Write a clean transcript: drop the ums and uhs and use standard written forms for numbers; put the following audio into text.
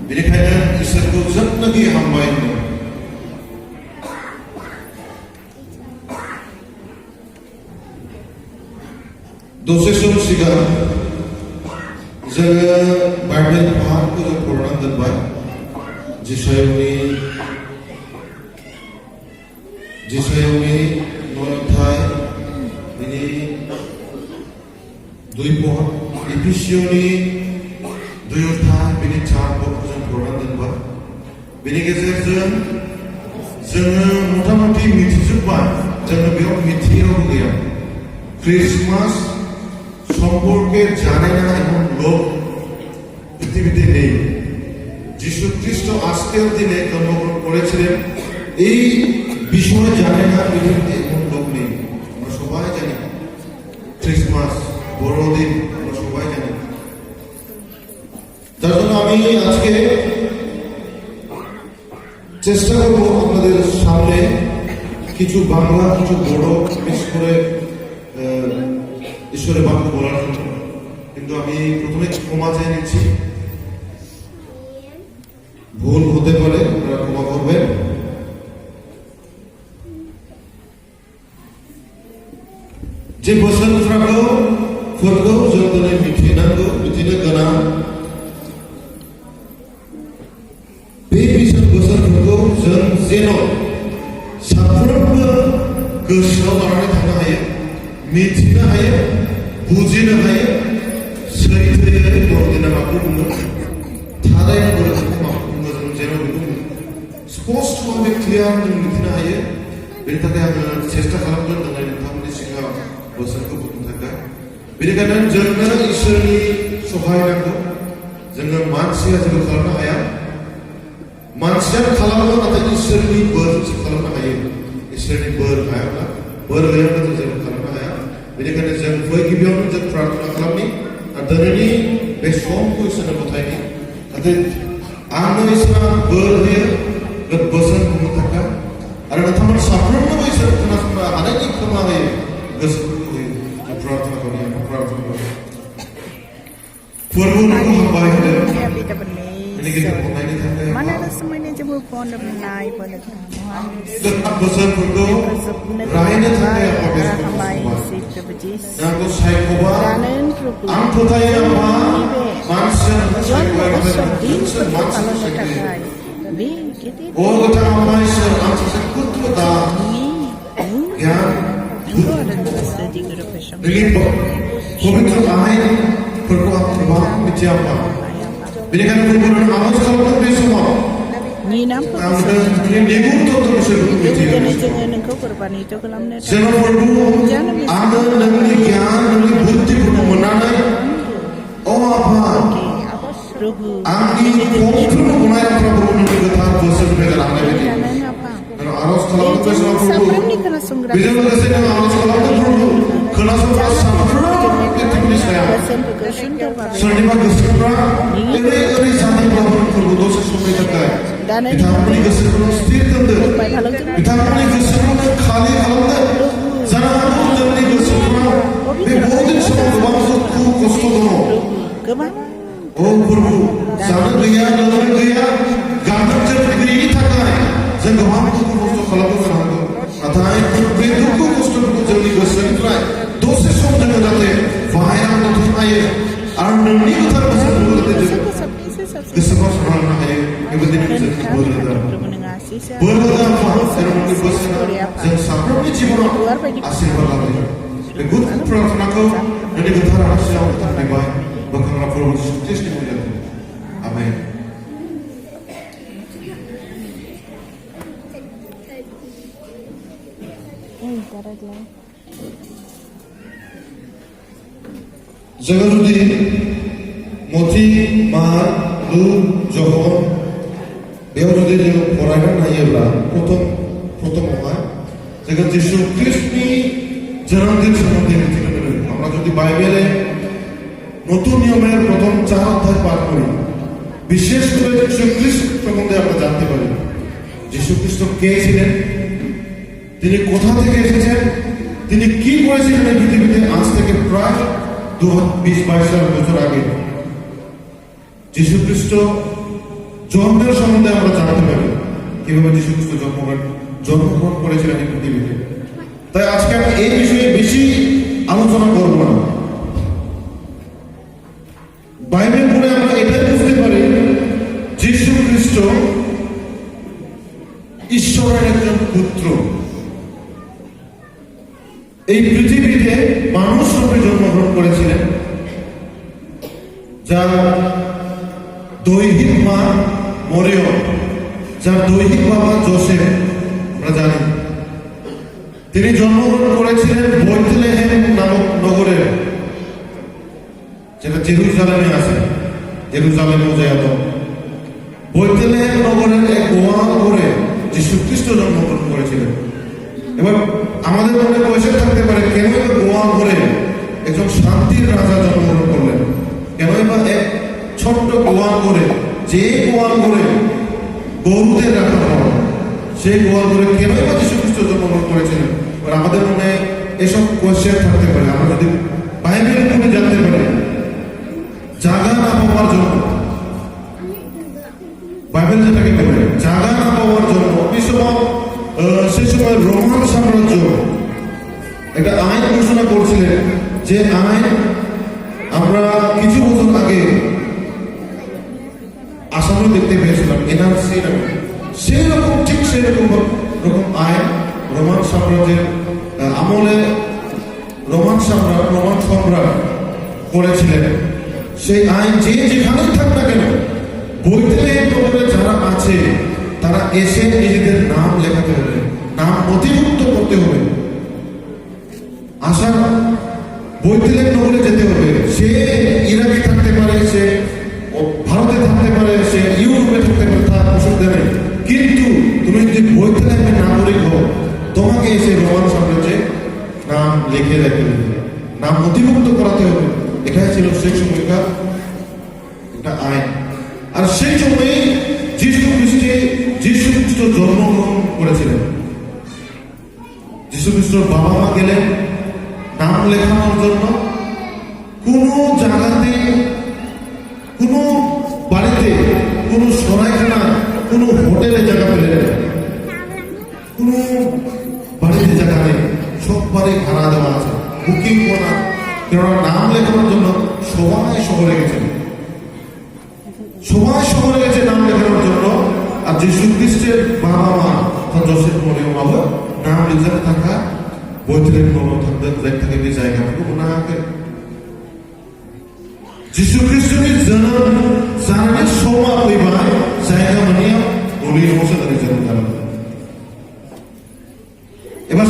बेनिखायनो इसोरखौ जोंनोखि हामबायनो दसे सम सिगां जोङो बाइबेल पाठखौ जों फरायनानै दोनबाय जिसायावनि 9 अध्याय बिनि 2 पद एफिसियनि 2 अध्याय बिनि 4 पदखौ जों फरायनानै दोनबाय बेनि गेजेरजों जोङो मथा-मथि मिथिजोबबाय जोङो बेयाव मिथियाव गैया क्रिसमास সম্পর্কে জানে না এমন লোক পৃথিবীতে নেই যিশু খ্রিস্ট আজকের দিনে জন্মগ্রহণ করেছিলেন এই বিষয়ে জানে না পৃথিবীতে এমন লোক নেই আমরা সবাই জানি ক্রিসমাস বড়দিন আমরা সবাই জানি তার জন্য আমি আজকে চেষ্টা করব আপনাদের সামনে কিছু বাংলা কিছু বড় মিক্স করে ঈশ্বরের বাক্য বলার জন্য কিন্তু আমি প্রথমে ক্ষমা চেয়ে নিচ্ছি ভুল হতে পারে আপনারা ক্ষমা করবেন जे बोसोरफ्राखौ फोरखौ जों दिनै मिथिनांगौ मिथिनो गोनां बे बोसोरफोरखौ जों जेन' साफ्रोमबो गोसोआव लानानै थानो हायो मिथिनो हायो बुजिनो हायो सैथोयै बरदिना माखौ बुङो थारैनो बरदिनखौ माखौ बुङो जों जेन' बेखौ स्पष्टभाবে क्लियार जों मिथिनो हायो बेनि थाखाय आङो चेष्टा खालामगोन दिनै नोंथांमोननि सिगाङाव बोसोरखौ बुंनो थाखाय बेनिखायनो जोंनो इसोरनि सहाय नांगौ जोङो मानसिया जेबो खालामनो हाया मानसिया खालामो नाथाय इसोरनि बोरजोंसो खालामनो हायो इसोरनि बोर हायाब्ला बोर गैयाब्ला जों जेबो खालामनो हाया बेनिखायनो जों गिबियावनो जों प्रार्थना खालामनि आरो दिनैनि बे समखौ इसोरनो गथायनि जाहाथे आंनो इसोरा बोर होयो बोसोर बुंनो थाखाय आरो नोंथांमोन साफ्रोमबो इसोर खोनासंनो हानायनि खोमा होयो गोसोफोरखौ होयो जों प्रार्थना खालामनि प्रार्थना खालामो फोरबोखौ हामबाय होदों बेनि गेजेराव अननायनि थाखाय मानोना semuanya jemput pohon menai pada Tuhan बोसोरफोरखौ रायनो थाखाय नांगौ सायख'बा आं फोथायो आंहा मानसिया सायख'बाय नोंसोर मानसिखौ सायख'यो ओ गोथां आफा इसोर आं सासे खुथ्र'दा गियान नोंनि पबित्र आहायफोरखौ आं गोबां मिथिया आफा बेनिखायनो गुबुन आर'ज खालामदों बे समाव आङो नोंनि गियान नोंनि बुद्धिफोरखौ मोननानै अ आफा आंनि फंफ्रोमबो बुंनाय बाथ्राफोरखौ नोंनि गोथार बोसोरनिफ्राय जालांनाय बायदि आर'ज खालामदों बे समाव प्रभु बेजों लोगोसे नों आर'ज खालामदों प्रभु खोनासंग्रा साफ्रोमबो पृथ्वीनि सायाव सोरनिबा गोसोफ्रा ओरै जानायब्लाबो प्रभु दसे समनि थाखाय बिथांमोननि गोसोखौ स्थिर दोनदो बिथांमोननि गोसोखौ खालि खालामदो जानो हागौ जोंनि गोसोफ्राव बे बरदिन समाव गोबां दुखु खस्थ' दङ ओ प्रभु जानो गैया लोंनो गैया गाननो जोमनो गैयिनि थाखाय जों गोबां दुखु खस्थ' खालामनो गोनां हागौ नाथाय बे दुखु खस्थ'फोरखौ जोंनि गोसोनिफ्राय दसे सम जोङो जाहाथे बाहेरायाव दोनथ'नो हायो आरो नोंनि गोथार बोसोरखौ जाहाथे जों गोसोखौ सामलायनो हायो बेबायदिनो जों बोर होदों आफा जेरावनि बोसोरा जों साफ्रोमनि जिबनाव आशीर्बाद लाबोयो बे गुड प्रार्थनाखौ नोंनि गोथार आसियाव थांबाय बोखांना प्रभु जिसु ख्रिस्टनि मुङाव आमेन जोङो जुदि मथि मार लुक जहन बेयाव जुदि जों फरायनानै नायोब्ला प्रथमावहाय जोङो जिसु ख्रिस्टनि जोनोम दिन सोमोन्दै मिथिनो मोनो আমরা যদি বাইবেলে নতুন নিয়মের প্রথম 4 অধ্যায় পাঠ করি বিশেষ করে যিশু খ্রিস্ট সম্বন্ধে আমরা জানতে পারি যিশু খ্রিস্ট কে ছিলেন তিনি কোথা থেকে এসেছেন তিনি কি করেছিলেন এই পৃথিবীতে আজ থেকে প্রায় 20-22 বছর আগে যিশু খ্রিস্ট জন্মের সম্বন্ধে আমরা জানতে পারি কিভাবে যীশু খ্রিস্ট জন্মগ্রহণ করেছিলেন এই পৃথিবীতে। তাই আজকে আমি এই বিষয়ে বেশি আলোচনা করব না। বাইবেল পড়ে আমরা এটাই বুঝতে পারি যীশু খ্রিস্ট ঈশ্বরের একজন পুত্র, এই পৃথিবীতে মানুষ রূপে জন্মগ্রহণ করেছিলেন, যার দৈহিক মা মরিয়ম, যার দৈহিক বাবা যোসেফ আমরা জানি। তিনি জন্মগ্রহণ করেছিলেন বেথলেহেম নামক নগরে, যেটা জেরুজালেমে আছে, জেরুজালেমে যায়তো বেথলেহেম নগরের এক গোয়াল ঘরে যীশু খ্রিস্ট জন্মগ্রহণ করেছিলেন। এবার আমাদের মনে কোয়েশ্চেন থাকতে পারে, কেন গোয়াল ঘরে একজন শান্তির রাজা জন্মগ্রহণ করলেন? কেন বা এক ছোট্ট গোয়াল ঘরে, যে গোয়াল ঘরে গরুদের রাখা হয়, সেই গোয়াল ঘরে কেন বা যীশু খ্রিস্ট জন্মগ্রহণ করেছিলেন? আমাদের মনে এসব কোয়েশ্চেন থাকতে পারে। আমরা যদি বাইবেল পড়ে জানতে পারি, জাগা না পাওয়ার জন্য, বাইবেল যেটাকে বলে জাগা না পাওয়ার জন্য সেই সময় রোমান সাম্রাজ্য একটা আইন ঘোষণা করছিলেন, যে আইন আমরা কিছু বছর আগে আসামে দেখতে পেয়েছিলাম, এনআরসি নামে। সেই রকম ঠিক সেই রকম আইন রোমান সাম্রাজ্যের আমলে রোমান সম্রাট করেছিলেন। সেই আইন যে যেখানেই থাক না কেন, বেথলেহেম নগরে যারা আছে তারা এসে নিজেদের নাম লেখাতে হবে, নাম নথিভুক্ত করতে হবে, আসার বেথলেহেম নগরে যেতে হবে। সে ইরাকে থাকতে পারে, সে ভারতে থাকতে পারে, সে ইউরোপে থাকতে পারে, তার অসুবিধা নেই। কিন্তু তুমি যদি বেথলেহেমের নাগরিক হও, তোমাকে এসে রোমান সাম্রাজ্যে নাম লিখে রাখতে হবে, নাম নথিভুক্ত করাতে হবে। এটাই ছিল সেই সময়কার একটা আইন। আর সেই সময়ে যীশু খ্রিস্ট জন্মগ্রহণ করেছিলেন। যীশু খ্রিস্টর বাবা মা গেলেন নাম লেখানোর জন্য। কোন জায়গাতে, কোন বাড়িতে, কোন সরাইখানা, কোন হোটেলে জায়গা পেলেন, কোন বাড়িতে জায়গা নেই, সব বাড়ি ভাড়া দেওয়া আছে, বুকিং করা। কেননা নাম লেখানোর জন্য সবাই শহরে গেছে, নাম লেখানোর জন্য। আর যীশু খ্রিস্টের বাবা মা যোসেফ মরিয়ম বাবা নাম লিখে থাকা বেথলেহেম নগর থেকে যে জায়গা ওনাকে যীশু খ্রিস্টের জন্ম জানার সময় হইবার জায়গা মানিয়া বলি নমস্কার। এবার